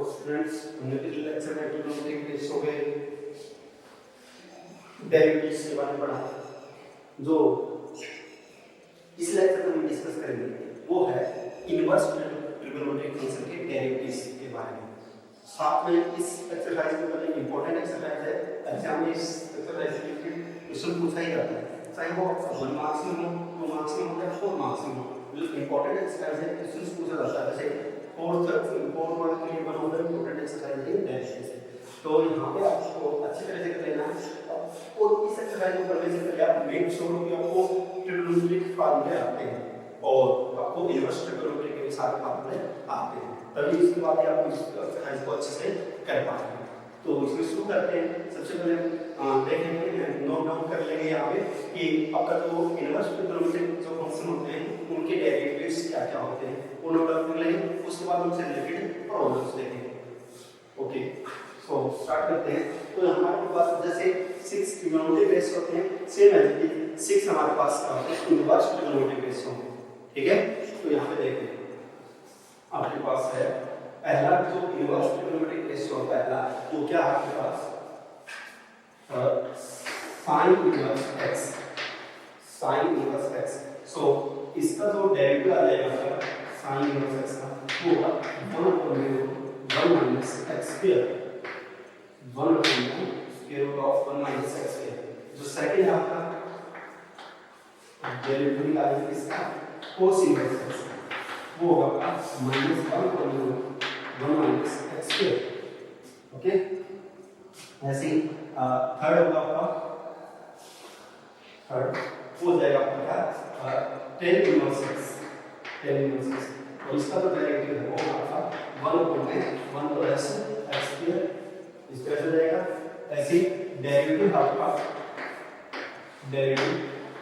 Students, हमने पिछले lecture में ट्रिग्नोमेट्रिक रेशियो के डेरिवेटिव्स के बारे में पढ़ा। जो इस लेक्चर में हम डिस्कस करेंगे वो है इनवर्स ट्रिग्नोमेट्रिक फंक्शन के डेरिवेटिव्स के बारे में। साथ में इस एक्सरसाइज में पहले इंपॉर्टेंट एक्सरसाइज है, एग्जाम में इस एक्सरसाइज के लिए क्वेश्चन पूछा ही जाता है, चाहे वो 1 मार्क्स में हो, 2 मार्क्स में हो या 4 मार्क्स में हो। जो इंपॉर्टेंट एक्सरसाइज है क्वेश्चन पूछा जाता है। जैसे फोर्थ मार्क के लिए one of the important exercise है डेरिवेटिव्स। तो यहाँ पे आपको अच्छी तरह से कर लेना है। और इस एक्सरसाइज को करने से पहले आप मेक श्योर कि आपको ट्रिग्नोमेट्रिक फार्मूले आते हैं और आपको इनवर्स ट्रिग्नोमेट्रिक के सारे फार्मूले आते हैं, तभी इसके बाद आप इस एक्सरसाइज को अच्छे से कर पाएंगे। तो इसमें शुरू करते हैं। सबसे पहले देखेंगे, नोट डाउन कर लेंगे यहाँ पे कि आपका जो इनवर्स ट्रिग्नोमेट्रिक जो फंक्शन होते हैं उनके डेरिवेटिव्स क्या क्या होते हैं वो नोट डाउन कर लेंगे। उसके बाद उनसे रिलेटेड प्रॉब्लम्स देखेंगे। ओके, सो स्टार्ट करते हैं। तो हमारे पास जैसे 6 ट्रिग्नोमेट्रिक रेशियो होते हैं, सेम है 6 हमारे पास क्या होते हैं इनवर्स ट्रिग्नोमेट्रिक रेशियो। ठीक है, तो यहाँ पे देखते हैं आपके पास है पहला जो इनवर्स ट्रिग्नोमेट्रिक रेशियो पहला वो क्या है आपके पास sin inverse x, sin inverse x। सो इसका जो डेरिवेटिव आ जाएगा sin इनवर्स x का वो होगा 1 minus x square, 1 square root of 1 minus x square. जो सेकंड है आपका डेरिवेटिव आ जाएगा इसका cos इनवर्स x, वो होगा -1 माइनस x स्क्वायर। ओके, ऐसे ही थर्ड होगा आपका, थर्ड हो जाएगा आपका tan inverse x, tan inverse x। और इसका जो डेरिवेटिव है वो आपका 1 प्लस x स्क्वायर, इस तरह से जाएगा। ऐसे ही डेरिवेटिव आपका डेरिवेटिव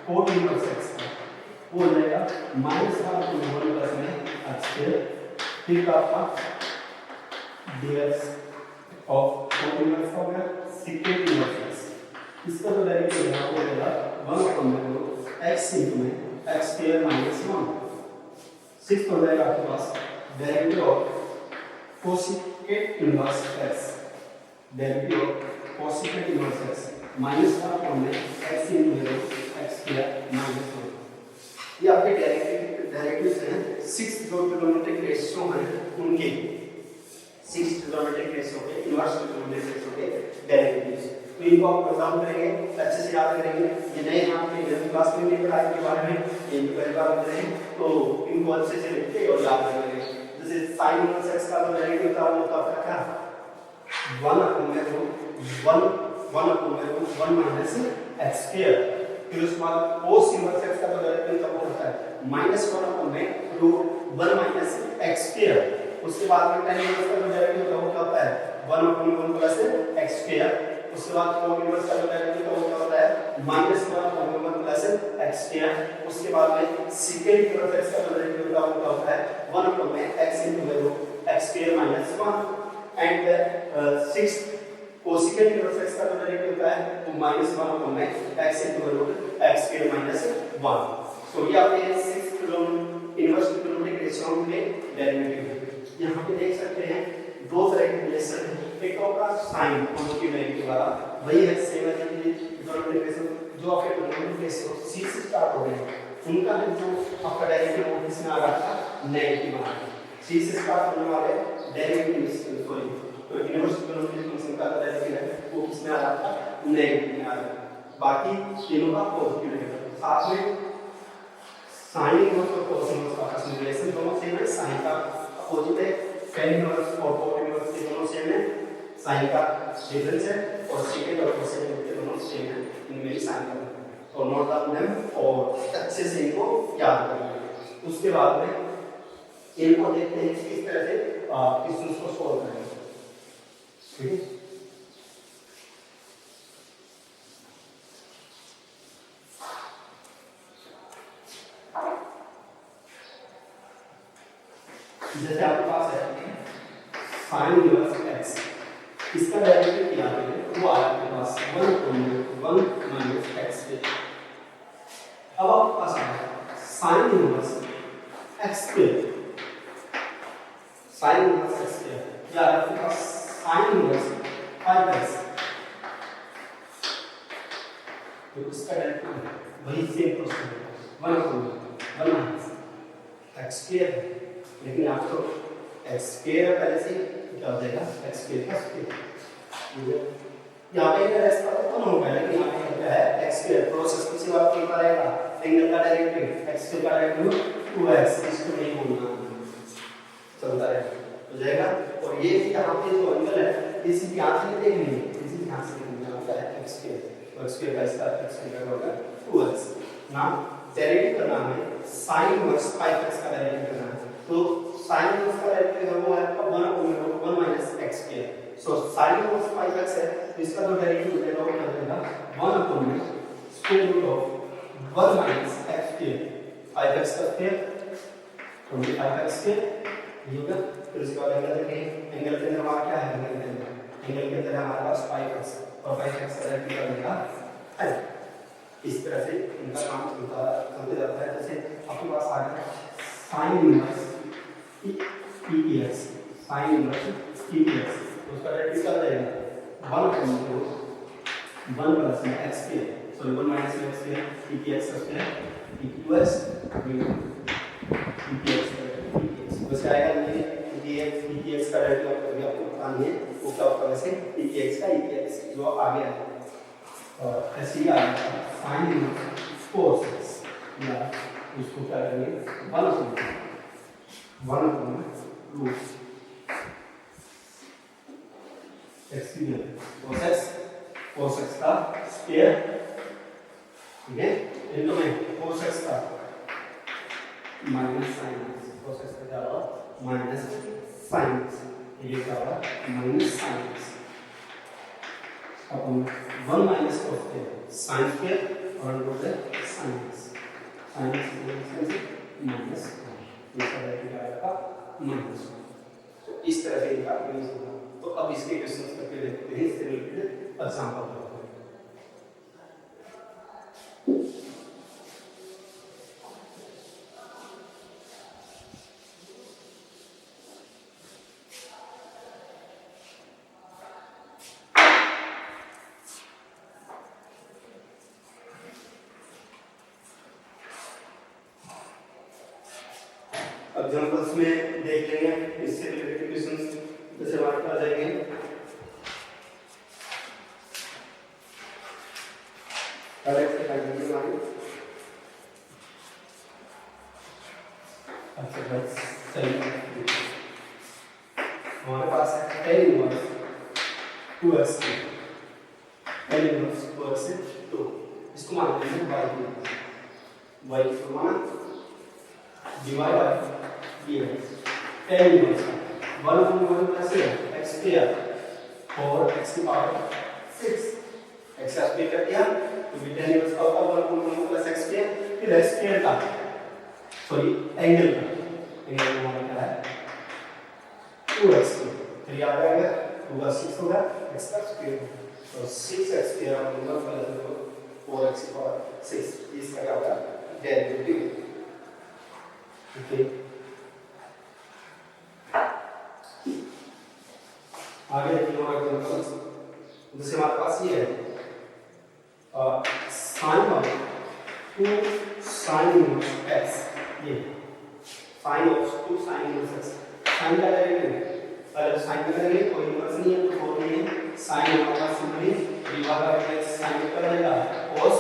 cot इनवर्स x का वो हो जाएगा -1 प्लस में x स्क्वायर, फिर आपका dx ऑफ cot इनवर्स हो गया secant इनवर्स x। इसका जो डेरिवेटिव है वो हो जाएगा 1 x into में x स्क्वायर माइनस 1। सिक्स्थ हो जाएगा आपके पास derivative of cosecant inverse x, derivative of cosecant inverse x -1 में x into x square minus 1। ये आपके डेरिवेटिव्स हैं 6 जो ट्रिग्नोमेट्रिक रेशियो हैं उनके, 6 ट्रिग्नोमेट्रिक रेशियो के इनवर्स ट्रिग्नोमेट्रिक रेशियो के डेरिवेटिव्स। तो इनको आप प्रोग्राम करेंगे, अच्छे से याद करेंगे। ये नए यहाँ पे 11वीं क्लास में भी पढ़ा इनके बारे में, ये भी पहली बार करें तो इनको अच्छे से लिख के और याद करेंगे। जैसे sin इनवर्स x का जो डेरिवेटिव था वो था क्या 1 माइनस x स्क्वायर। फिर उसके बाद cos इनवर्स x का जो डेरिवेटिव था वो होता है -1 माइनस x स्क्वायर। उसके बाद में tan इनवर्स का जो डेरिवेटिव था वो क्या होता है 1 प्लस x स्क्वायर। उसके बाद cot इनवर्स का जो डेरिवेटिव है वो क्या होता है -1 प्लस x स्क्वायर। उसके बाद में secant इनवर्स x का जो डेरिवेटिव है वो क्या होता है 1 में x into x square minus 1। And sixth cosecant inverse x का जो डेरिवेटिव है वो -1 में x into x square minus 1। तो ये आपके 6 इनवर्स ट्रिग्नोमेट्रिक रेशियो के डेरिवेटिव है। यहाँ पे देख सकते हैं दो तरह के रिलेशन है, एक तो आपका साइन पॉजिटिव नेगेटिव वाला, वही है सेम है ट्रिग्नोमेट्रिक रेशियो जो आपके ट्रिग्नोमेट्रिक रेशियो c से स्टार्ट हो रहे हैं उनका है जो आपका डेरिवेटिव वो किसमें आ रहा था नेगेटिव आ रहा है। c से स्टार्ट होने वाले डेरिवेटिव सॉरी तो इनवर्स ट्रिग्नोमेट्रिक फंक्शन का डेरिवेटिव है वो किसमें आ रहा था नेगेटिव में आ रहा है, बाकी तीनों का पॉजिटिव रहेगा। साथ में साइन इनवर्स और cos इनवर्स का आपस में रिलेशन दोनों सेम है, साइन का अपोजिट है, tan इनवर्स और cot इनवर्स के दोनों सेम है, साइन का डिफरेंस है और secant और cosecant के दोनों सेम है, इनमें भी साइन का तो नोट डाउन देम और अच्छे से इनको याद कर लेंगे। उसके बाद में इनको देखते हैं किस तरह से क्वेश्चंस को सॉल्व करेंगे। ठीक है, जैसे आपके पास है sin इनवर्स x, इसका डेरिवेटिव क्या है वो आया आपके पास 1 माइनस x स्क्वायर। अब आपके पास आया sin inverse x square, sin inverse x square या आपके पास साइन इनवर्स 5x, तो इसका डायरेक्ट वही सेम प्रोसेस है 1 x स्क्वायर है, लेकिन आपको x स्क्वायर पहले से क्या हो जाएगा x स्क्वायर का स्क्वायर, यहाँ पे अगर x पता तो होगा, लेकिन यहाँ पे क्या है x स्क्वायर प्रोसेस किसी बात पे होता रहेगा, एंगल का डायरेक्टिव x स्क्वायर का डायरेक्टिव 2x, इसको नहीं भूलना, चलता रहेगा हो जाएगा। और ये यहाँ पे जो एंगल है इसी ध्यान से देखनी है, इसी ध्यान से देखना होता है x स्क्वायर, और स्क्वायर का इसका x स्क्वायर का होगा 2x ना, डेरिवेटिव करना है sin इनवर्स 5x का डेरिवेटिव करना है, तो sin इनवर्स का डेरिवेटिव वो है आपका 1 x स्क्वायर, सो sin इनवर्स 5x है, तो इसका जो डेरिवेटिव मिलेगा वो क्या होगा 1 square root of 1 x square, 5x का स्क्वायर 25x स्क्वायर ये होगा। फिर उसके बाद एंगल देखें, एंगल के अंदर हमारा क्या है, एंगल के अंदर हमारे पास 5x और 5x का डेरिवेटिव करने का है, इस तरह से इनका काम चलते जाता है। जैसे आपके पास आ गया sin inverse e(x), sin inverse e(x), तो उसका डेरिवेटिव क्या हो जाएगा 1 plus x square, sorry 1 minus x square e(x) का स्क्वायर e2x e(x) वैसे आएगा ये e(x) का डेरिवेटिव आपको पता नहीं है वो क्या होता है, वैसे e(x) का e(x) जो आ गया है, और ऐसे ही आएगा sin इनवर्स cos x, या इसको क्या करेंगे 1 रूट x cos x का स्क्वायर, ठीक है, इनको में cos x का minus sin x, cos x का क्या होगा माइनस sin x, ये क्या होगा माइनस sin x अपन 1 minus cos square sin square और इनको से sin x, sin x minus इसका डेरिवेटिव आएगा माइनस, तो इस तरह से इनका यूज होगा। तो अब इसके क्वेश्चंस करके देखते हैं, इससे रिलेटेड एग्जांपल करते हैं। एग्जांपल्स में देख लेंगे, इससे रिलेटेड क्वेश्चंस जैसे हमारे पास आएंगे, हमारे पास है tan inverse 2x, tan inverse 2x से 2, इसको मान लेते हैं y को माना dy by dx, tan inverse 1 plus x square और x की पावर 6, x का स्क्वायर कर दिया तो भी tan इनवर्स का होगा 1 प्लस x स्क्वायर, फिर x स्क्वायर का सॉरी एंगल का हमारा क्या है 2x, फिर याद आएगा 2 का 6 होगा x का स्क्वायर, तो 6x स्क्वायर और 1 प्लस 4x की पावर 6, इसका क्या होगा डेरिवेटिव, ओके। आगे देखिए और एग्जांपल्स, जैसे हमारे पास ये है sin of 2 sin inverse x, ये sin of 2 sin inverse x, sin का डेरिवेटिव अगर sin का करेंगे कोई इनवर्स नहीं है तो फोर नहीं है, sin हमारे पास simply divide by x sin का बनेगा cos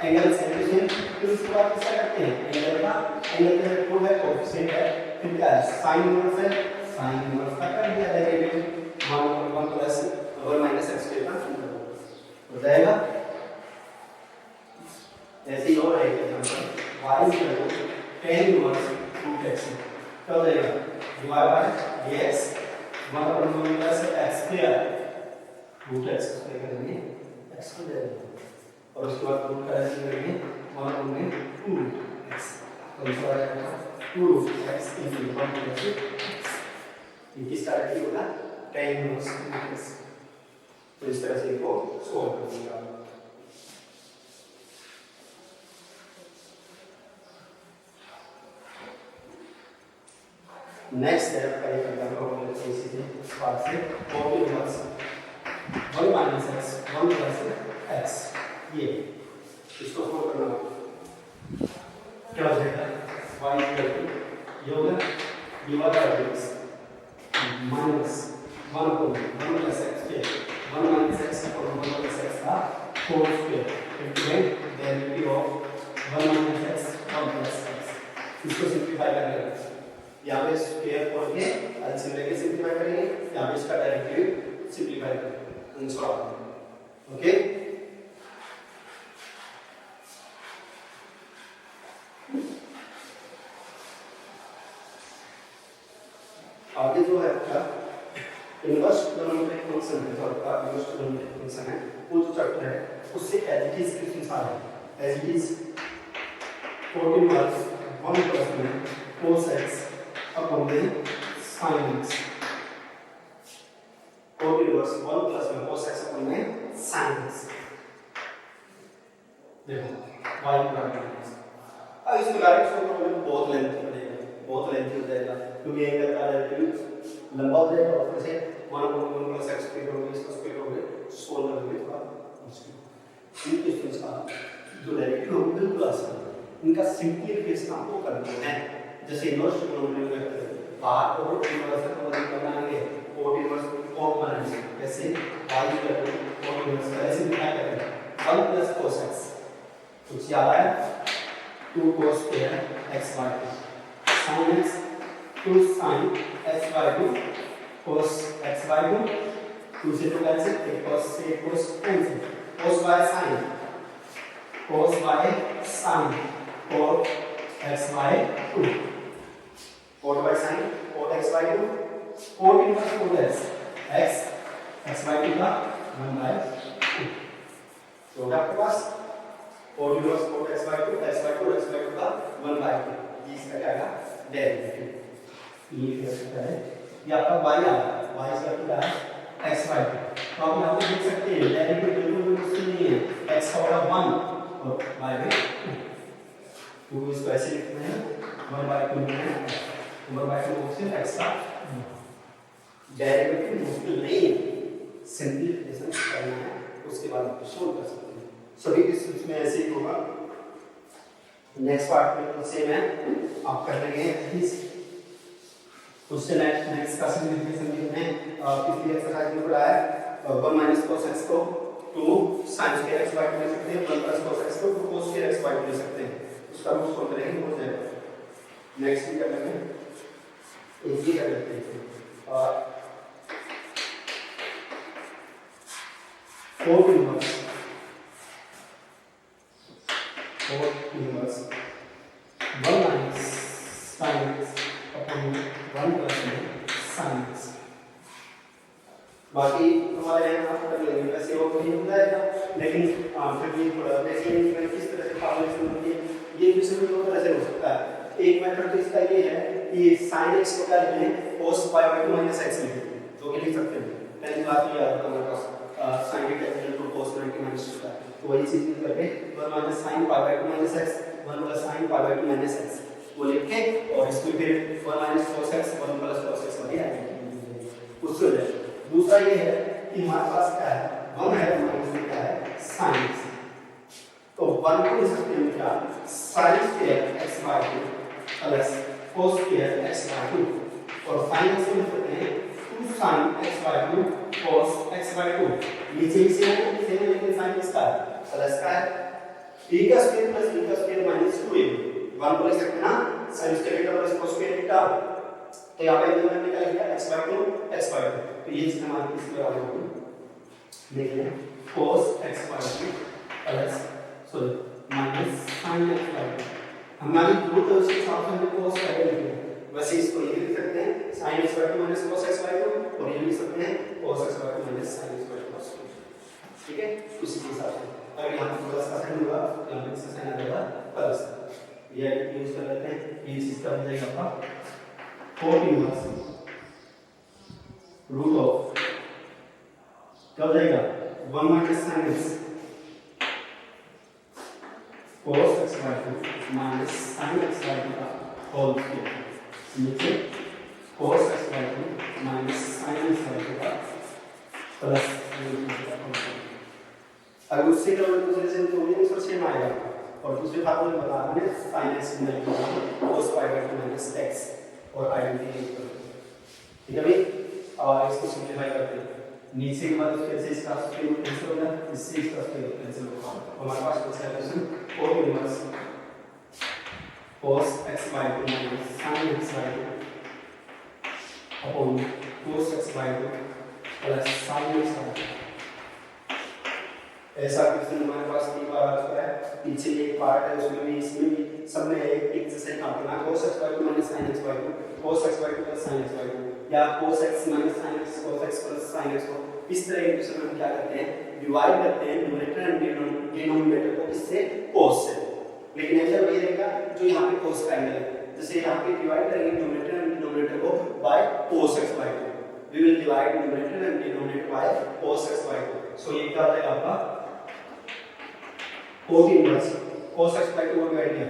एंगल सेंटीमीटर, फिर उसके बाद क्या करते हैं एंगल का कोड है कोएफिशिएंट है, फिर क्या है sin इनवर्स है, sin इनवर्स का कर दिया derivative 1 plus 1 minus x square का हो जाएगा। ऐसे ही और है example y tan inverse root x, क्या हो जाएगा divide by dx 1 plus x square root x square करेंगे x हो जाएगा, और उसके बाद रूट का ऐसे करेंगे 1 में 2x, तो इसका आ जाएगा 2x इनटू 1 प्लस x, ये किसका डेरिवेटिव होगा tan इनवर्स x, तो इस तरह से इसको सॉल्व करेंगे। नेक्स्ट स्टेप का ये करना होगा इसी से इस पार्ट से और inverse 1 minus x 1 plus x, ये इसको सोल्व करना होगा। क्या हो जाएगा y इक्वल टू ये होगा dy बाय dx माइनस 1 को 1 प्लस एक्स के 1 माइनस एक्स और 1 प्लस एक्स का whole square into derivative of 1 minus x 1 plus x. इसको सिंपलीफाई कर लेंगे, यहाँ पे स्क्वायर खोल के एलसीएम लेके सिंपलीफाई करेंगे, यहाँ पे इसका डेरिवेटिव सिंपलीफाई करेंगे सॉल्व। ओके आगे जो है आपका इनवर्स ट्रिग्नोमेट्रिक फंक्शन है, जो आपका इनवर्स ट्रिग्नोमेट्रिक फंक्शन है, वो जो चैप्टर है उससे एज इट इज क्वेश्चन आ रहे हैं। As it is 4 inverse 1 plus में cos x अपॉन में sin x, 4 इनवर्स 1 प्लस में cos x अपॉन में sin x। देखो y बराबर है, अब इसको डायरेक्ट सोल्व करोगे तो बहुत लेंथी हो जाएगा, बहुत लेंथी हो जाएगा, क्योंकि एक का डेरिवेटिव लंबा हो जाएगा और फिर से 1 प्लस एक्स स्क्वायर करोगे, इसका स्क्वायर करोगे, सोल्व करोगे थोड़ा मुश्किल। इन क्वेश्चंस का जो डेरिवेटिव होगा बिल्कुल आसान है, इनका सिंपलीफिकेशन आपको करना है। जैसे इनवर्स ट्रिग्नोमेट्री में करते हैं बाहर को इनवर्स को बनाएंगे, कोट इनवर्स को बनाएंगे, जैसे y equal to cot inverse ऐसे दिखाया करेंगे 1 प्लस cos x कुछ याद आया 2 cos square x by 2 sin x 2 sin x by 2 cos x by 2 2 से 2 कैंसिल, एक cos से एक cos cancel, cos by sin cos by sin cot x by 2 cot by sin cot x by 2 cot inverse cot x x by 2 का 1 by 2 तो आपके पास cot inverse cot x by 2 x by 2 का 1 by 2, ये इसका क्या आएगा derivative. ये क्या होता है, ये आपका y आ रहा है, y इसका क्या है x by 2। तो आप यहाँ पे देख सकते हैं डेरिवेटिव बिल्कुल भी मुश्किल नहीं है, x का होगा 1 और y में 2, तो इसको ऐसे लिखते हैं 1 by 2 में 1 by 2 से x का डेरिवेटिव मुश्किल नहीं है, सिंपलीफिकेशन करना है, उसके बाद आप सोल्व कर सकते हैं। सभी केसेस में ऐसे ही होगा। नेक्स्ट पार्ट में सेम है, आप कर लेंगे प्लीज उससे नेक्स्ट का सिंपलीफिकेशन लिखने पिछली एक्सरसाइज में पढ़ा है 1 माइनस cos x को 2 sin square x by 2 ले सकते हैं, 1 प्लस cos x को 2 cos square x by 2 ले सकते हैं, उसका रूट सोल्व करेंगे हो जाएगा। नेक्स्ट भी कर लेंगे, एक ही कर लेते हैं और 4 inverse 1 minus sin x upon 1 plus sin x। बाकी हमारे यहाँ आप कर लेंगे, वैसे वो भी हो जाएगा, लेकिन फिर भी थोड़ा देखिए किस तरह से फॉर्मूलेशन होती है। ये क्वेश्चन दो तरह से हो सकता है, एक मेथड तो इसका ये है कि sin x को क्या लिखें cos pi by 2 minus x लिखें, तो ये लिख सकते हैं। पहली बात ये याद रखना हमारे पास sin x equal to cos 90 minus 2 का, तो वही चीज करके 1 minus sin pi by 2 minus x 1 plus sin pi by 2 minus x वो लिख के और इसमें फिर 1 minus cos x 1 plus cos x वाली आएगी उससे हो जाएगा। दूसरा ये है कि हमारे पास क्या है 1 है माइनस में क्या है sin x, तो 1 को लिख सकते हैं क्या sin square x by 2 plus cos square x by 2 और sin x को लिख सकते हैं 2 sin x by 2 cos x by 2, नीचे भी सेम है लेकिन sin x का प्लस का है a का स्क्वायर प्लस b का स्क्वायर माइनस 2a 1 को लिख सकते हैं ना sin square theta plus cos square theta, तो यहाँ पे हमने क्या लिखा x by 2 तो ये चीज हमारी इसमें आ गई देख लें cos x by 2 plus sorry minus sin x by 2, हमारी दो तो उसके साथ में cos by 2 लिखे, वैसे इसको ये लिख सकते हैं sin x by 2 minus cos x by 2 और ये लिख सकते हैं cos x by 2 minus sin x by 2 cos 2, ठीक है। उसी के हिसाब से अगर यहाँ पे प्लस का साइन होगा यहाँ पे इसका साइन आ जाएगा प्लस, ये यूज कर लेते हैं, ये चीज का हो जाएगा आपका 4 इनवर्स रूट ऑफ क्या हो जाएगा 1 minus sin x cos x by 2 minus sin x by 2 का होल स्क्वायर नीचे माइनस साइन स्क्वायर का प्लस अगर उससे करोगे दूसरे से तो भी आंसर सेम आएगा। और दूसरे फार्मूले में बता रहे हैं sin x cos pi by 2 minus x और आइडेंटिटी ठीक है भाई। और इसको सिंपलीफाई करते हैं नीचे के बाद फिर से इसका स्क्वायर रूट कैंसिल हो गया, इससे इसका स्क्वायर रूट कैंसिल होगा। हमारे पास बचा है question cos inverse cos x by 2 minus sin x by 2 upon cos x by 2 plus sin x by 2। ऐसा क्वेश्चन हमारे पास कई बार आ चुका है। पीछे एक पार्ट है उसमें भी इसमें भी सबने एक जैसे काम करना cos x by 2 minus sin x by 2 cos x by 2 plus sin x by 2 या cos x minus sin x cos x plus sin x को इस तरह के क्वेश्चन हम क्या करते हैं डिवाइड करते हैं न्यूमरेटर एंड डिनोमिनेटर को इससे cos से। लेकिन ऐसा वही रहेगा जो यहाँ पे cos का एंगल है। जैसे यहाँ पे डिवाइड करेंगे न्यूमरेटर एंड डिनोमिनेटर को bye cos x by 2 we will divide numerator and denominator by cos x by 2। सो ये क्या हो जाएगा आपका cos inverse cos x by 2 को डिवाइड किया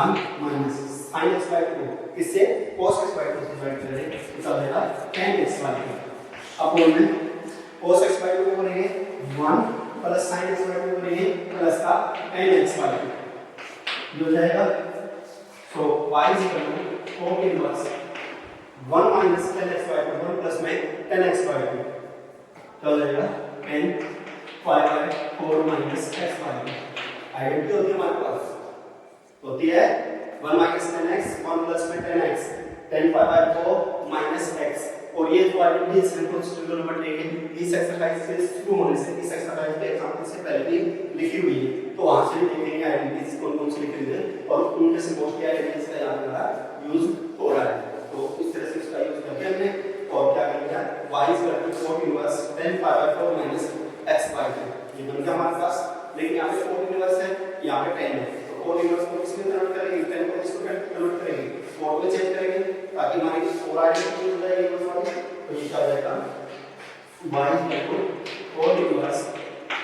1 माइनस sin x by 2 इससे cos x by 2 से डिवाइड करेंगे तो क्या होगा tan x by 2 अपॉन में cos x by 2 को करेंगे 1 प्लस sin x by 2 को करेंगे प्लस का tan x by 2 ये हो जाएगा। सो y is equal to cos inverse 1 minus tan x by 2 1 plus में tan x by 2 क्या हो जाएगा tan pi by 4 minus x by 2। Identity होती है हमारे पास होती है 1 माइनस tan x 1 प्लस में tan x tan pi by 4 minus x। और ये जो आइडेंटिटी है इसमें कुछ नंबर लेंगे इस एक्सरसाइज से शुरू होने से इस एक्सरसाइज के एग्जांपल से पहले भी लिखी हुई है तो वहां से देखेंगे आइडेंटिटीज कौन-कौन सी लिखी हुई है और उनमें से मोस्ट आइडेंटिटीज का यहाँ पर यूज हो रहा है। तो इस तरह से इसका यूज करके हमने और क्या करेंगे y is equal to cos inverse tan pi by 4 minus x by 2 ये बन गया हमारे पास। लेकिन यहाँ पे cos इनवर्स है यहाँ पे tan है तो cos इनवर्स को किसमें कन्वर्ट करेंगे tan को किसमें कन्वर्ट करेंगे cos में चेंज करेंगे ताकि हमारी और आइडेंटिटी मिल जाएगी इनवर्स वाली। तो ये क्या हो जाएगा y is equal to cos inverse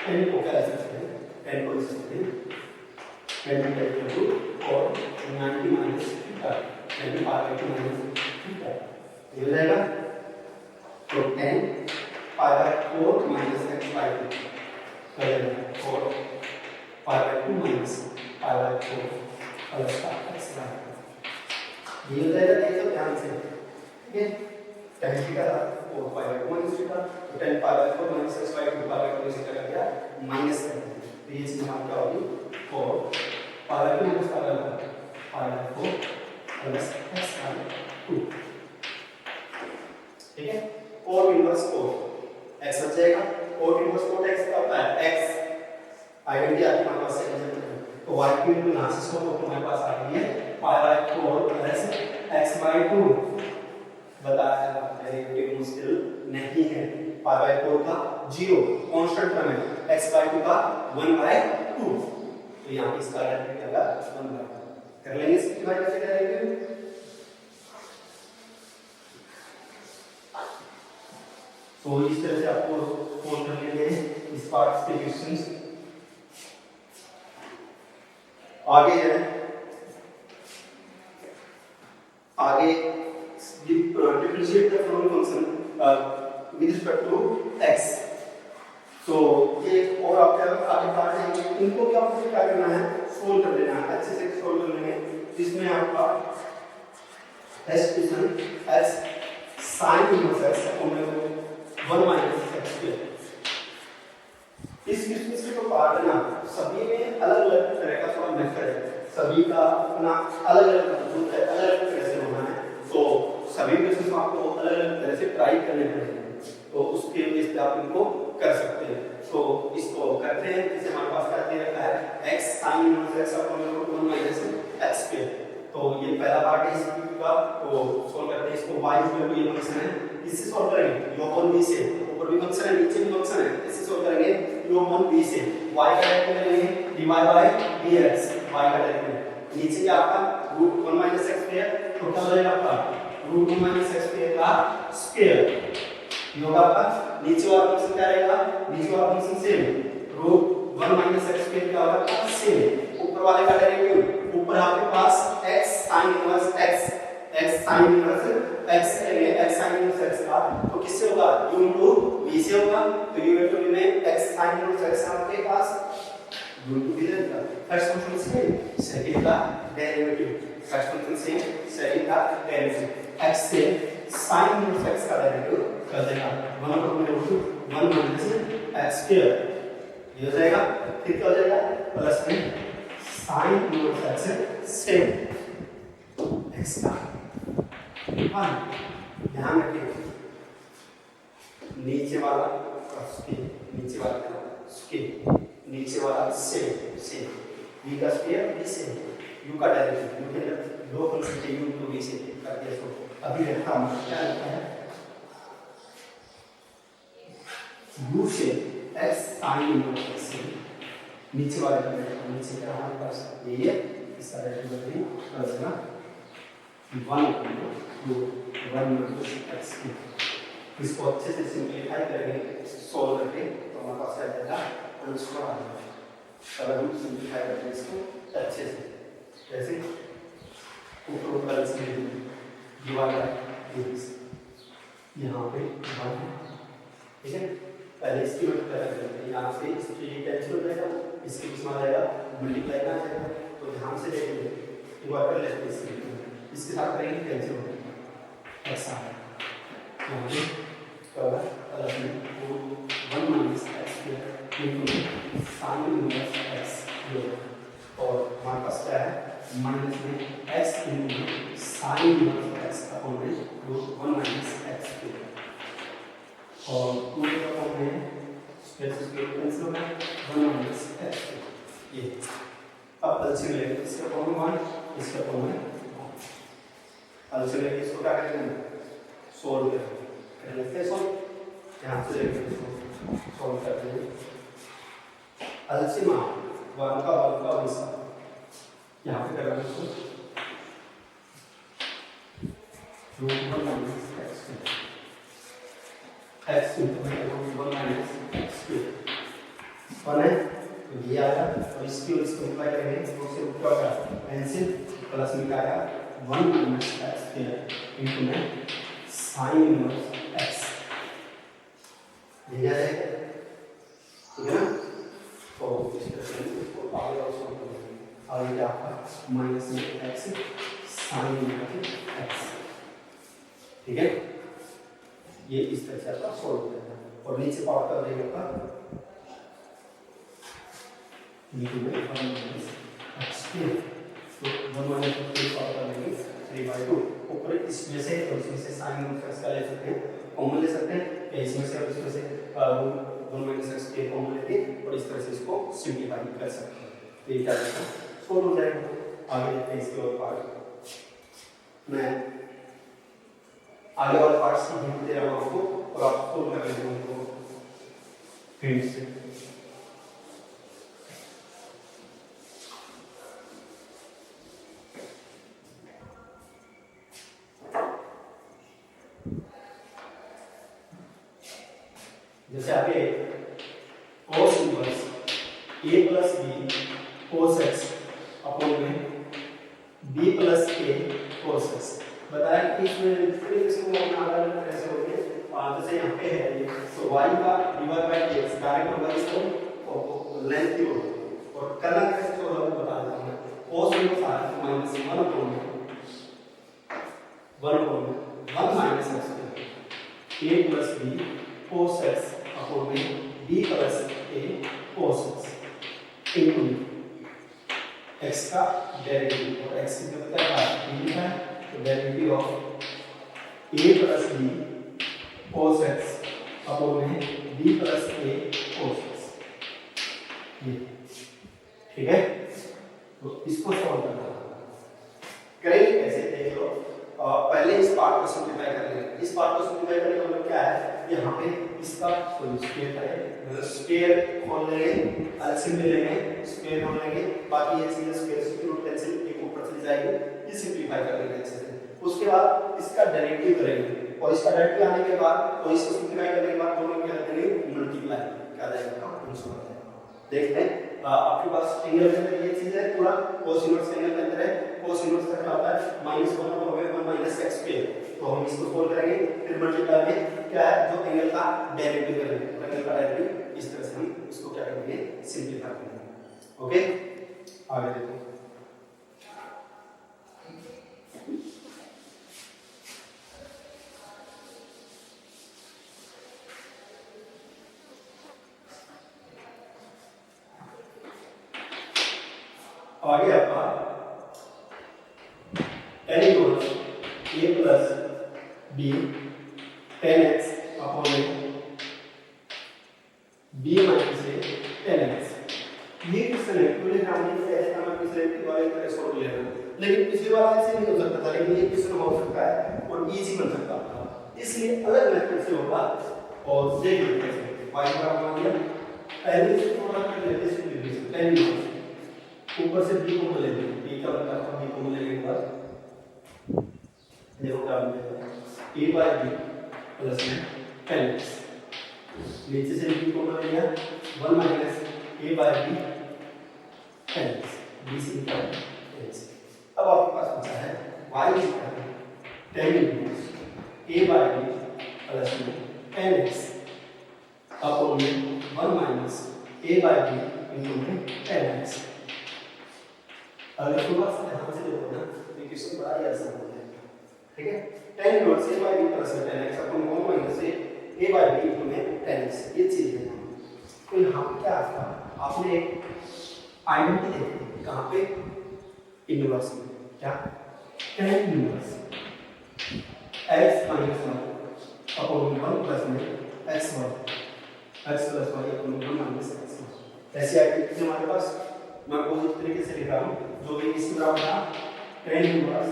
tan को क्या लिख सकते हैं tan को लिख सकते हैं tan is equal to cos 90 minus theta tan pi by 2 minus theta ये हो जाएगा। तो tan pi by 4 minus x by 2 4 pi by 2 minus pi by 4 plus का x by 2 ये हो जाएगा। देखो ध्यान से ठीक है tan theta 4 pi by 2 minus theta तो tan pi by 4 minus x by 2 pi by 2 से क्या गया माइनस कर दिया तो ये चीज हमारी क्या होगी 4 pi by 2 minus pi by 4 plus x by 2 ठीक है। cos इनवर्स cos x बच जाएगा cos इनवर्स cos x का होता है x आइडेंटिटी आपके हमारे पास से तो y की वैल्यू यहां से सो तो हमारे पास आ गई है pi by 4 plus x by 2 बताया डेरिवेटिव मुश्किल नहीं है। pi by 4 का 0 कांस्टेंट टर्म है x by 2 का 1 by 2 तो यहां पे इसका डेरिवेटिव आएगा 1 by 2 कर लेंगे सिंपलीफाई कैसे करेंगे। तो इस तरह से आपको सोल्व कर लेंगे इस पार्ट के क्वेश्चंस। आगे है आगे differentiate the following function with respect to x। तो ये और आप आगे पार्ट है इनको भी आपको क्या करना है सोल्व कर लेना है अच्छे से सोल्व कर लेंगे। इसमें आपका expression x sin inverse x upon 1 minus x square इस किस्म को पार्ट ना सभी में अलग अलग तरह का थोड़ा मेथड है सभी का अपना अलग अलग मौजूद है अलग अलग तरह से होना है तो सभी क्वेश्चन आपको अलग अलग तरह से ट्राई करने पड़ेंगे तो उसके बेस पे आप इनको कर सकते हैं। तो इसको करते हैं जैसे हमारे पास क्या दे रखा है x sin inverse x upon 1 minus x square तो ये पहला पार्ट है इस का तो सॉल्व करते हैं इसको y इक्वल टू ये फंक्शन है इससे सॉल्व करेंगे u अपॉन v से ऊपर भी फंक्शन है नीचे भी फंक्शन है इससे सॉल्व करेंगे u अपॉन v से y का डेरिवेटिव लेंगे dy बाय dx y का डेरिवेटिव नीचे क्या आपका रूट 1 माइनस x स्क्वायर तो क्या हो जाएगा आपका रूट 1 माइनस x स्क्वायर का स्क्वायर ये होगा आपका नीचे वाला फंक्शन क्या रहेगा नीचे वाला function same root 1 minus x square क्या होगा सेम ऊपर वाले का डेरिवेटिव ऊपर आपके पास x sin inverse x sine inverse x करेंगे x साइन इनवर्स x का तो किससे होगा u इनटू v से होगा तो u इनटू v में x साइन इनवर्स x आपके पास u इनटू v रहेगा फर्स्ट फंक्शन से सेकंड का डेरिवेटिव फर्स्ट फंक्शन से सेकंड का डेरिवेटिव x से साइन इनवर्स x का डेरिवेटिव कर देगा 1 को मैं रूट 1 माइनस x स्क्वायर ये हो जाएगा फिर क्या हो जाएगा प्लस में साइन इनवर्स x से x का हाँ ध्यान रखिए नीचे वाला नीचे वाला से v का स्क्वायर v से u का डायरेक्शन u के दो फंक्शन के u तो v से कर दिया तो अभी हम क्या लिखा है u से x sin इनवर्स से नीचे वाले का नीचे का हमारे पास ये इस तरह से बदली कर देना 1 x इसको अच्छे से सिंपलीफाई करेंगे सॉल्व करके तो हमारे पास आ जाएगा आंसर आ जाएगा अगर हम सिंपलीफाई करते हैं इसको अच्छे से जैसे ऊपर से डिवाइड यहाँ पे 1 ठीक है पहले इसकी मल्टीप्लाई करते हैं यहाँ से इसकी कैंसिल हो जाएगा इसके बीच में आ जाएगा मल्टीप्लाई ना आ जाएगा तो ध्यान से देखेंगे डिवाइड कर लेते हैं इसके साथ करेंगे कैंसिल हो जाएगा ऐसा है यहाँ पे होगा प्लस में 1 minus x square into sine inverse x और हमारे पास क्या है माइनस में x into sine inverse x का whole root 1 minus x square और पूरे का फॉर्म में स्क्वायर से स्क्वायर कैंसिल होगा 1 माइनस x ये अब एलसीएम लेंगे इसका फॉर्म 1 इसका फॉर्म 1 एलसीएम लेंगे इसको क्या करेंगे सोल्व करेंगे सॉल्व यहाँ से लेके इसको सॉल्व करते हैं एलसीएम 1 का हिस्सा यहाँ पे करेंगे इसको root 1 minus x x into 1 minus x square 1 है तो ये आया और इसकी और इसको मल्टीप्लाई करेंगे तो उससे ऊपर होगा कैंसिल प्लस में क्या आया 1 minus x square into में sin inverse x ये आ जाएगा ठीक है ना तो इस तरह से इसको आगे और सॉल्व करेंगे आगे क्या आपका माइनस में x sin inverse x ठीक है ये इस तरह से आपका सॉल्व हो जाएगा और नीचे पावर कर देंगे आपका नीचे में 1 माइनस x स्क्वायर तो 1 माइनस x स्क्वायर पावर कर देंगे 3/2 ऊपर इसमें से और इसमें से साइन इनवर्स का ले सकते हैं कॉमन ले सकते हैं या इसमें से और इसमें से 1 माइनस x स्क्वायर कॉमन लेके और इस तरह से इसको सिंपलीफाई कर सकते हैं तो ये क्या होगा सॉल्व हो जाएगा आगे देखते हैं इसके और पार्ट मैं आगे वाले पार्ट्स की हिंट दे रहा हूँ आपको और आप सोल्व कर लेंगे उनको हिंट से जैसे आगे cos inverse a plus b cos x upon में b plus a cos x बताया कि इसमें फिर इसको हम अलग कैसे होंगे जैसे यहाँ पे है ये तो y का डिवाइड बाय dx डायरेक्ट होगा इसको और लेंथ की होगा और करना कैसे होगा वो बता देता हूँ cos इनवर्स आ है माइनस 1 अपॉन में 1 minus x a plus b cos x upon में b plus a cos x into x का डेरिवेटिव और x की क्या है तो derivative of a plus b cos x upon में b plus a cos x ये ठीक है तो इसको सॉल्व करना करेंगे कैसे देख लो पहले इस पार्ट को सिंपलीफाई कर लेंगे इस पार्ट को सिंपलीफाई करने का मतलब क्या है यहाँ पे इसका स्क्वायर है स्क्वायर खोल लेंगे एलसीएम ले लेंगे स्क्वायर खोल लेंगे बाकी ये चीजें स्क्वायर से रूट कैंसिल एक ऊपर चली जाएगी ये सिंपलीफाई कर लेंगे अच्छे से उसके बाद इसका डेरिवेटिव करेंगे और इसका डेरिवेटिव आने के बाद तो इसको सिंपलीफाई करने के बाद दोनों क्या करेंगे मल्टीप्लाई क्या जाएगा आंसर आ जाएगा देखते हैं आपके पास एंगल के अंदर ये चीज है पूरा cos इनवर्स एंगल के अंदर है cos इनवर्स का क्या होता है -1 over 1 minus x तो हम इसको सोल्व करेंगे, फिर मल्टीप्लाई में क्या है जो एंगल का डेरिवेटिव करेंगे, एंगल का डेरिवेटिव इस तरह से हम इसको क्या करेंगे, सिंपलीफाई करेंगे। ओके, आगे देखो। आगे आपका tan inverse a plus b tan x upon b minus a tan x। ये क्वेश्चन है पूरे ग्रामर में पहले हम पिछले वाले तरह सॉल्व किया था, लेकिन पिछले वाला ऐसे नहीं हो सकता था, लेकिन ये क्वेश्चन हो सकता है और इजी बन सकता था, इसलिए अलग मेथड से होगा। और देख लेते हैं y बराबर मान लिया, पहले से थोड़ा कर लेते हैं सिंपलीफिकेशन। tan इनवर्स ऊपर से b को ले लेंगे, b का मतलब हम b को लेने के बाद देखो क्या मिलेगा, a by b प्लस में tan x, नीचे से b को ले लिया 1 minus a by b tan x, b से निकाल x। अब आपके पास बचा है y equal tan inverse a by b plus में tan x अपॉन में 1 minus a by b into में tan x। अगर थोड़ा सा ध्यान से देखो ना तो ये क्वेश्चन बड़ा ही आसान है, ठीक है। tan inverse a by b plus में tan x upon 1 minus a by b into में tan x, ये चीज है। तो यहाँ पे क्या आता है, आपने एक आइडेंटिटी देखी कहाँ पे, इनवर्स में, क्या tan inverse x minus 1 upon 1 plus में x plus y upon 1 minus x। ऐसी आइडेंटिटी हमारे पास, मैं अपोजिट तरीके से लिख रहा हूँ, जो भी इसके बराबर था tan इनवर्स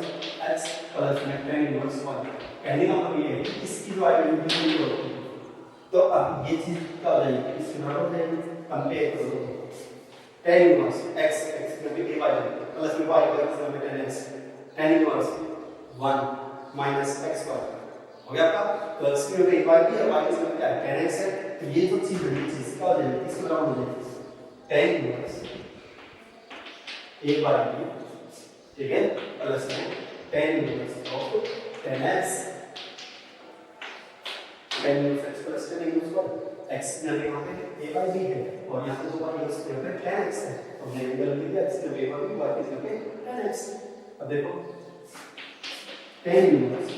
x प्लस में tan इनवर्स y। कहने का मतलब ये है कि इसकी जो आइडेंटिटी नहीं होती, तो अब ये चीज क्या हो जाएगी, इसके बराबर हो जाएगी, कंपेयर करो tan इनवर्स x में भी a प्लस में y में tan x, tan inverse 1 minus x y हो गया आपका। तो x में y भी है, y में क्या है tan x है, तो ये जो चीज है, ये चीज क्या हो जाएगी, इसके बराबर हो जाएगी tan inverse a by b, ठीक है, प्लस में tan inverse of tan x, tan inverse x plus tan inverse y। x यहाँ पे a by b है और यहाँ पे जो y है उसके पे tan x है, तो हमने एंगल लिख दिया x के a by b, y के जगह पे tan x। अब देखो tan inverse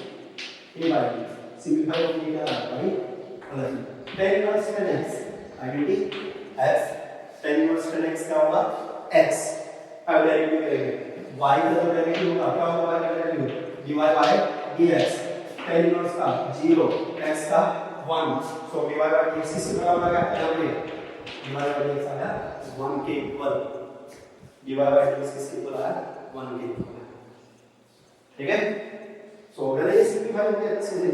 a by b simplify होके क्या आता है, plus tan inverse tan x, identity f, tan inverse tan x क्या होगा x। अब डेरिवेटिव करेंगे, y का जो डेरिवेटिव होगा क्या होगा, y का derivative dy by dx, tan inverse का 0, x का 1, सो dy by dx किसके बराबर आ गया, यहाँ पे dy by dx आ गया 1 के इक्वल, dy by dx किसके इक्वल आया 1 के इक्वल, ठीक है। सो अगर ये सिंपलीफाई हो गया अच्छे से,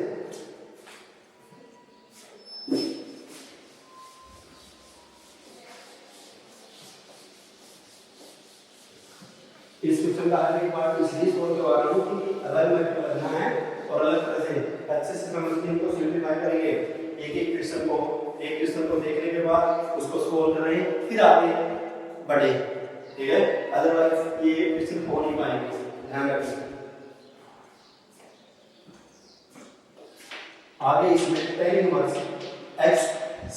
इस क्वेश्चन का हर एक बार इसलिए सोल्व करवा रहा हूँ कि अलग मेथड करना है और अलग तरह से अच्छे से समझते हैं, तो सिंपलीफाई करेंगे एक क्वेश्चन को देखने के बाद उसको सोल्व करें, फिर आगे बढ़े, ठीक है, अदरवाइज ये क्वेश्चन हो नहीं पाएंगे, ध्यान रखिए। आगे इसमें tan inverse x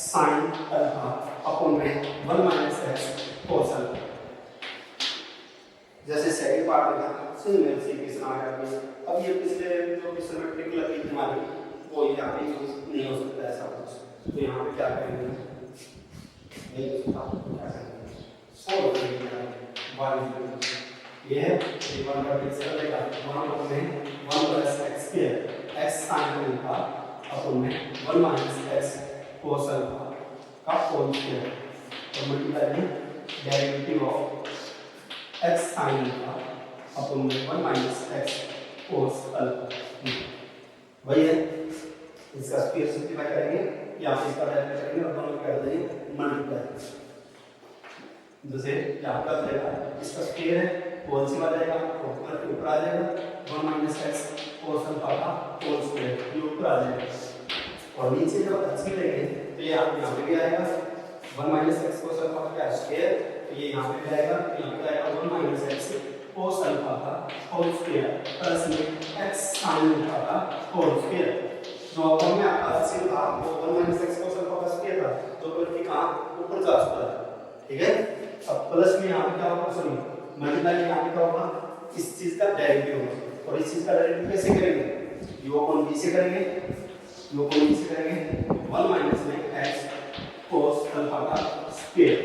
sin alpha upon में 1 माइनस x cos अल्फा, जैसे सेकंड पार्ट में था सेम ऐसे क्वेश्चन आ गया। अब ये पिछले जो क्वेश्चन में ट्रिक लगी थी हमारी, वो यहाँ पे यूज नहीं हो सकता ऐसा कुछ, तो यहाँ पे क्या करेंगे, नहीं क्या करेंगे, सोल्व करेंगे। ये है 1 का फिक्स कर देगा 1 में 1 plus x square x sin alpha upon में 1 माइनस x cos अल्फा का होल स्क्वायर और मल्टीप्लाई में derivative of x sin alpha upon में 1 माइनस x cos अल्फा, वही है। इसका स्क्वायर सिंपलीफाई करेंगे या फिर इसका डेरिवेटिव करेंगे और दोनों कर देंगे मल्टीप्लाई, जैसे यहाँ का जाएगा इसका स्क्वायर है होल से आ जाएगा ऊपर आ जाएगा 1 माइनस x cos अल्फा का होल स्क्वायर, ये ऊपर आ जाएगा और नीचे जब अच्छी लेंगे तो ये यहाँ पे भी आएगा 1 माइनस x cos अल्फा का स्क्वायर, तो ये यहाँ पे भी आएगा, यहाँ पे आएगा 1 माइनस x cos अल्फा का होल स्क्वायर प्लस में x sin साइन अल्फा का होल स्क्वायर। जो अपन में आपका sin था वो 1 माइनस x cos अल्फा का स्क्वायर था, जो कि कहां ऊपर जा चुका है। ठीक है, अब प्लस में यहां पे क्या होगा, सॉरी मल्टीप्लाई यहां पे क्या होगा, इस चीज का डेरिवेटिव होगा। और इस चीज का डेरिवेटिव कैसे करेंगे, u अपॉन v से करेंगे, u अपॉन v से करेंगे 1 माइनस में x cos अल्फा का स्क्वायर।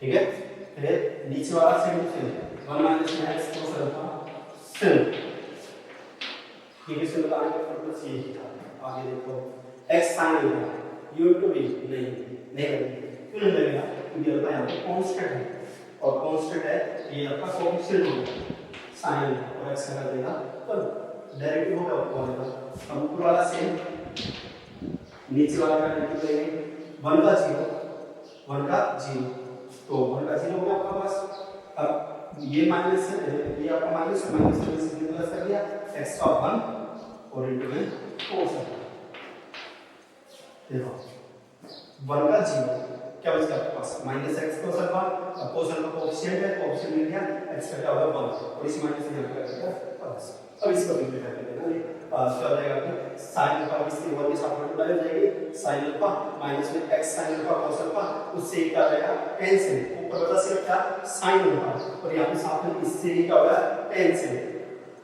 ठीक है, फिर नीचे वाला सेम टू सेम 1 माइनस में x cos अल्फा sin, ठीक है, इसमें बताने का प्लस ये ही था। आगे देखो x sin alpha u into v नहीं क्यों नहीं लगेगा, क्योंकि अल्फा यहाँ पे कांस्टेंट है और कांस्टेंट है ये आपका कोएफिशिएंट होगा sin अल्फा और x का कर देगा तो डेरिवेटिव होगा ऊपर वाला। अब ऊपर वाला सेम नीचे वाला का डेरिवेटिव लेंगे 1 का 0 तो 1 का 0 हो गया आपका पास। अब ये माइनस है, ये आपका माइनस है, माइनस से प्लस कर दिया x का 1 और इनटू में cos अल्फा। देखो 1 का 0 क्या बचता है आपके पास माइनस x cos अल्फा, अब cos अल्फा कोएफिशिएंट है, कोएफिशिएंट मिल गया, x का क्या होगा 1 और इसी माइनस से यहां पे कर दिया प्लस। अब इसको सिंपलीफाई कर देना, ये क्या हो जाएगा कि sin अल्फा इसके 1 के साथ मल्टीप्लाई हो जाएगी, sin अल्फा माइनस में x sin alpha cos alpha, उससे क्या आ जाएगा कैंसिल, ऊपर बचा सिर्फ क्या sin अल्फा और यहां पे साथ में इससे क्या होगा कैंसिल,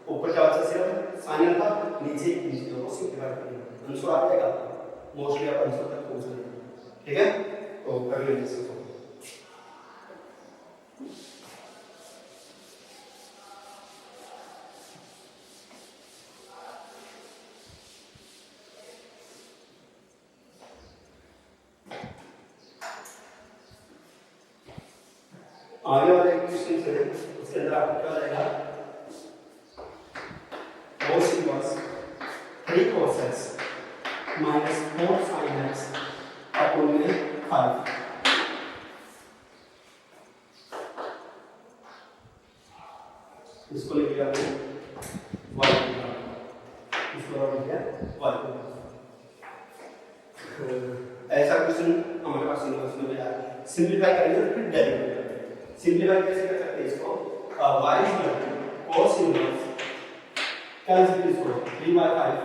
ऊपर क्या बचा सिर्फ sin अल्फा, नीचे इन चीजों को सिंपलीफाई करेंगे, आंसर आ जाएगा मोस्टली आप आंसर तक पहुंच जाएंगे। ठीक है, तो कर लेंगे इसको। आगे वाले क्वेश्चन से उसके अंदर आपको क्या रहेगा, cos inverse 3 cos x minus 4 sin x upon में 5। इसको लिख लिया हमने y, इसको लिख लिया y। ऐसा क्वेश्चन हमारे पास इनवर्स में आया, सिंपलीफाई करेंगे तो फिर डेरिवेटिव करेंगे। सिंपलीफाई कैसे कर सकते हैं इसको, y cos इनवर्स कैंसिल इसको 3/5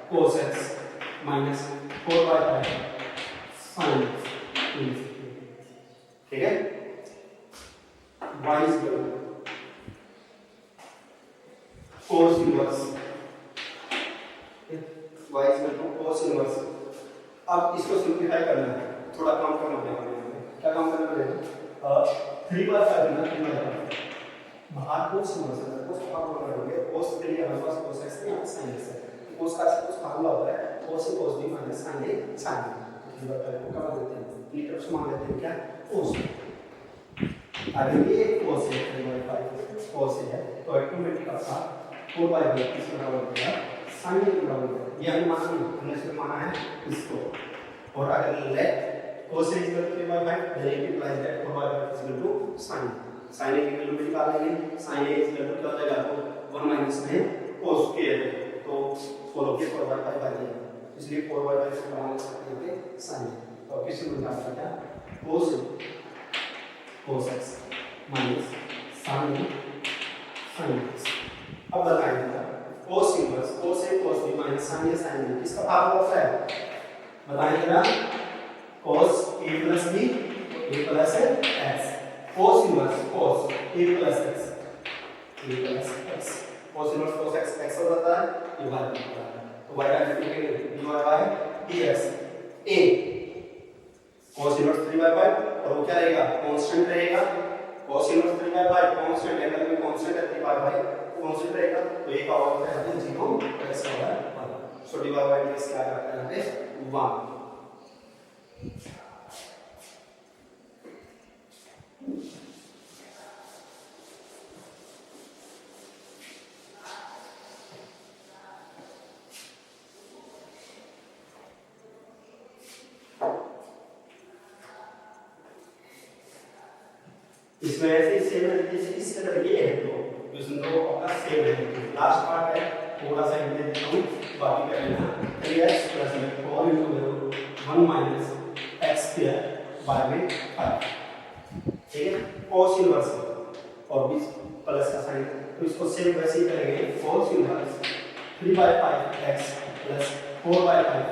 cos x minus 4/5 sin x। ठीक है, y is equal to cos inverse, y is equal to cos inverse। अब इसको सिंपलीफाई करना है, थोड़ा काम करना पड़ेगा, क्या काम करना पड़ेगा, 3/5 ना 3/5 बाहर cos इनवर्स है, cos का फॉर्मूला करोगे, cos के लिए हमारे पास cos x है, sin x है, cos का कुछ फॉर्मूला होता है cos से cos b minus sin a sin b, तो ये को क्या देते हैं, ये तरफ से मान लेते हैं क्या cos। अगर ये cos है 3/5 cos है तो ऑटोमेटिक आपका 4/5 किस बराबर हो गया sin a के बराबर हो गया, ये हमने माना नहीं, हमने सिर्फ माना है इसको। और अगर late cos a is equal to 3/5 then it implies that 4/5 is equal to sin sin a की वैल्यू निकाल लेंगे, sin a is equal to क्या हो जाएगा आपको 1 माइनस में cos स्क्वायर है तो फॉलो के 4/5 आ जाएगा, इसलिए 4/5 से बना सकते हैं पे sin तो किसी को निकालना क्या cos x minus sin x। अब बताएंगे cos inverse cos a cos b minus sin a sin b इसका फॉर्मूला होता है, बताएंगे ना cos a plus b a plus x, cos inverse cos a plus x cos inverse cos x x हो जाता है, ये y होता है, तो y का लिखेंगे dy by dx a cos inverse 3/5 और वो क्या रहेगा कांस्टेंट रहेगा, cos इनवर्स 3/5 कांस्टेंट है, मतलब कांस्टेंट है 3/5 कांस्टेंट रहेगा, तो ये का आउटपुट है 0 x का होगा 1, सो dy by dx क्या आता है यहाँ पे 1। इसमें ऐसे सेम है जैसे इस तरह ये है, तो क्वेश्चन तो अपना सेम है, लास्ट पार्ट है थोड़ा सा हिंट देता हूं, बाकी कर लेना 3x प्लस में 4 into 1 minus x square by में 5। ठीक है, cos इनवर्स और बीच प्लस का साइन, तो इसको सेम वैसे ही करेंगे cos इनवर्स 3/5x प्लस 4/5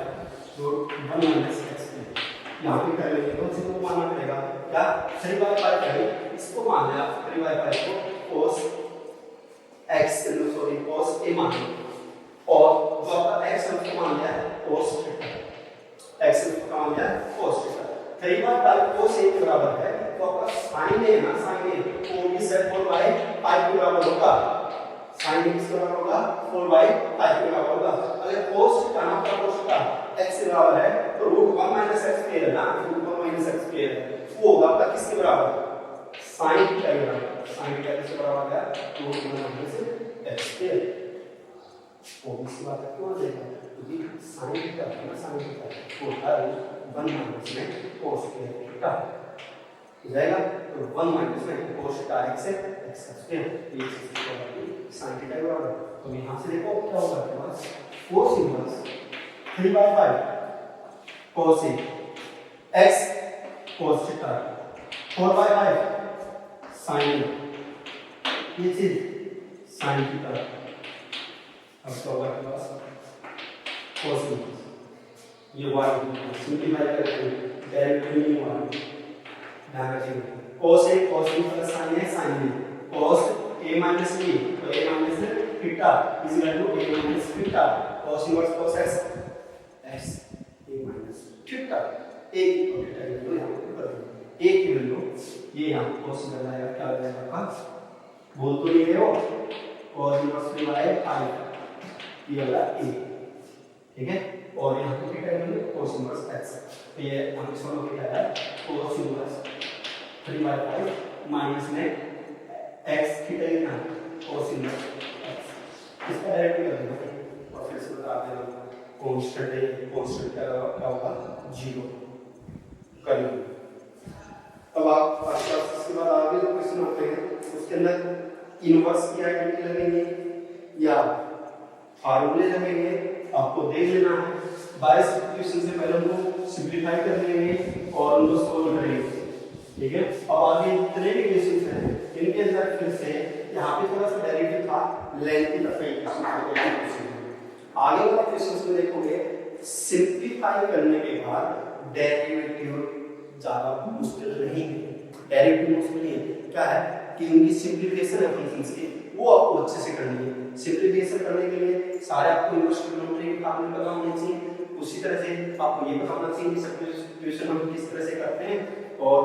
जो 1 माइनस x है। यहाँ पे कर लेंगे तो इसको मानना पड़ेगा क्या 3/5 है, इसको मान लिया 3/5 को cos x sorry cos a मान लिया, और जो आपका x है उसको मान लिया cos थीटा, x को मान लिया cos थीटा। 3/5 cos a के बराबर है, तो आपका sin a ना sin a वो भी सेट 4/5 के बराबर होगा, sin a किसके बराबर होगा 4/5 के बराबर होगा। अगर cos थीटा ना आपका cos थीटा x के बराबर है तो √1 - x स्क्वायर है ना, √1 - x स्क्वायर वो होगा आपका किसके बराबर sin थीटा के बराबर। sin थीटा किसके बराबर है √1 - x स्क्वायर। वो इसी बात है क्यों देगा क्योंकि sin थीटा ना sin थीटा होता है 1 - cos स्क्वायर थीटा हो जाएगा, तो 1 - cos थीटा x स्क्वायर ये sin थीटा के बराबर। तो यहां से देखो क्या होगा आपके पास cos inverse 3/5 cos a x cos theta 4/5 sin a, ये चीज sin थीटा। अब क्या होगा आपके पास cos इनवर्स ये y सिंपलीफाई करके डायरेक्टली नहीं हुआ ध्यान रखिए cos a cos b plus sin a sin b cos a minus b तो a minus theta is equal to a minus theta cos inverse cos x x a minus theta a की theta की value यहां पे कर देंगे, a की value ये यहां cos निकल आएगा, क्या हो जाएगा आपका बोल तो नहीं रहे हो cos इनवर्स 3/5 ये वाला a, ठीक है, और यहां पे थीटा की वैल्यू cos इनवर्स x, तो ये हम इसको लोग क्या है cos इनवर्स 3/5 माइनस में x थीटा ही ना cos इनवर्स x, इसका डायरेक्ट कर देंगे और फिर से बता देना कांस्टेंट है, कांस्टेंट क्या होगा 0 कर लेंगे। अब आप इसके बाद आगे जो क्वेश्चन होते हैं उसके अंदर इनवर्स की आइडेंटिटी लगेंगे या फार्मूले लगेंगे, आपको देख लेना है। बाय सब्स्टिट्यूशन से पहले उनको सिंपलीफाई कर लेंगे और उनको सॉल्व करेंगे, ठीक है। अब आगे जितने भी क्वेश्चंस हैं इनके अंदर फिर से यहाँ पे थोड़ा सा डेरिवेटिव था लेंथ की तरफ, आगे वाले क्वेश्चंस में देखोगे सिंपलीफाई करने के बाद डेरिवेटिव ज्यादा मुश्किल नहीं है, डेरिवेटिव मुश्किल नहीं है, क्या है कि उनकी सिंपलीफिकेशन है फंक्शंस की वो आपको अच्छे से करनी है। सिंपलीफिकेशन करने के लिए सारे आपको इनवर्स ट्रिग्नोमेट्री के फॉर्मूले पता होने चाहिए, उसी तरह से आपको ये पता होना चाहिए कि सब्स्टिट्यूशन हम किस तरह से करते हैं और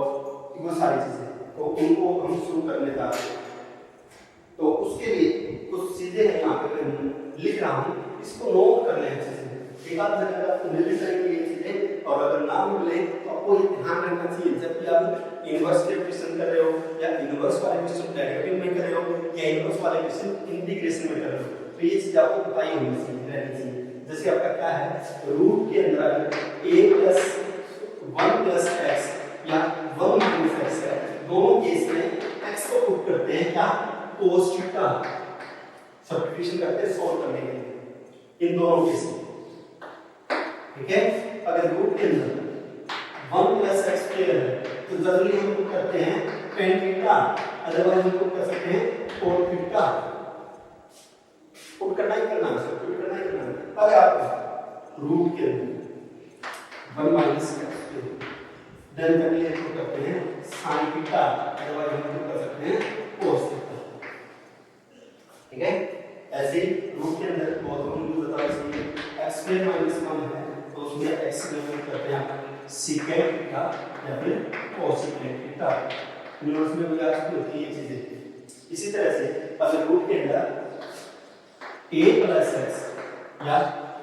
वो सारी चीजें, तो उनको हम शुरू करने जा रहे हैं। तो उसके लिए कुछ चीजें हैं यहाँ पे मैं लिख रहा हूँ, इसको नोट कर लें अच्छे से, एक आध जगह आपको मिल जाएंगी ये चीजें, और अगर ना मिले तो आपको ये ध्यान रखना चाहिए जब भी आप इनवर्स के क्वेश्चन कर रहे हो या इनवर्स वाले क्वेश्चन डेरिवेटिव में कर रहे हो या इनवर्स वाले क्वेश्चन इंटीग्रेशन में कर रहे हो, तो ये चीज आपको पता ही होनी चाहिए। जैसे आपका क्या है रूट के अंदर a प्लस 1 प्लस x या 1 माइनस x है, दोनों केस में x को पुट करते हैं क्या cos थीटा, सब्स्टिट्यूशन करते हैं सॉल्व करने के लिए इन दोनों केस में, ठीक है। अगर रूट के अंदर 1 प्लस x स्क्वायर है तो जनरली हम पुट करते हैं tan थीटा, अदरवाइज हम पुट कर सकते हैं cos थीटा, पुट करना ही करना है, पुट करना ही करना है। अगर आप रूट के अंदर 1 माइनस x देन जनरली हम पुट करते हैं sin थीटा, अदरवाइज हम पुट कर सकते हैं cos थीटा, ठीक है। ऐसे ही रूट के अंदर बहुत हम यूज होता है x स्क्वायर माइनस 1 है तो उसमें x को पुट करते हैं secant थीटा या फिर cosecant थीटा, इनवर्स में भी आ चुकी होती है ये चीजें। इसी तरह से अगर रूट के अंदर a प्लस x या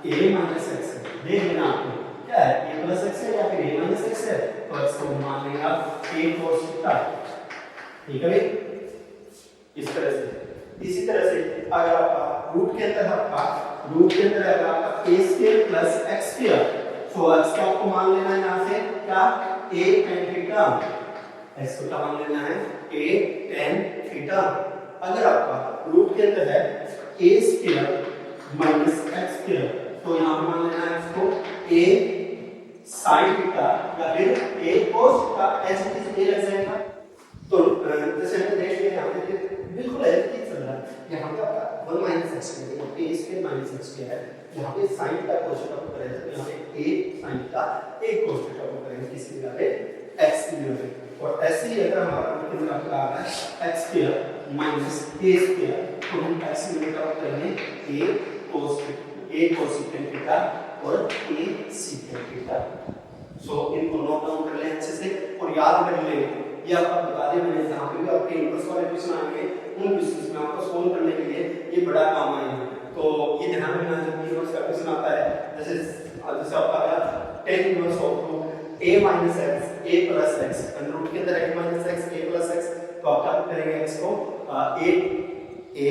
a माइनस x देख लेना आपको क्या है a प्लस x है या फिर a माइनस x है, तो x को मान लेंगे आप a cos थीटा, ठीक है भाई। इस तरह से इसी तरह से अगर आपका रूट के अंदर अगर आपका a square plus x square, तो x को आपको मान लेना है यहाँ से क्या a tan थीटा, x को क्या मान लेना है a tan थीटा। अगर आपका रूट के अंदर है a square minus x square, तो यहाँ पे मान लेना है इसको a sin थीटा या फिर a cos थीटा, ऐसे चीज ये लग जाएगा। तो जैसे हमने देख लिया यहाँ पे माइनस एक्स स्क्वायर है। यहाँ पे साइन का cos थीटा को करेंगे तो यहाँ पे a sin theta a cos theta को करेंगे किसी जगह पे x की जगह पे। और ऐसे ही अगर हमारा कितना आ रहा है x square minus a square तो हम x की जगह पे करेंगे a cos थीटा और a secant थीटा। सो इनको नोट डाउन कर लें अच्छे से और याद कर लें। ये आपको बता दें मैंने जहाँ पे भी आपके इनवर्स वाले क्वेश्चन आएंगे उन क्वेश्चंस में आपको सोल्व करने के लिए ये बड़ा काम आएगा। तो ये ध्यान रखना जब इनवर्स का क्वेश्चन आता है जैसे आपका आया tan inverse of root a minus x a plus x under root के अंदर a minus x a plus x तो आप क्या करेंगे x को a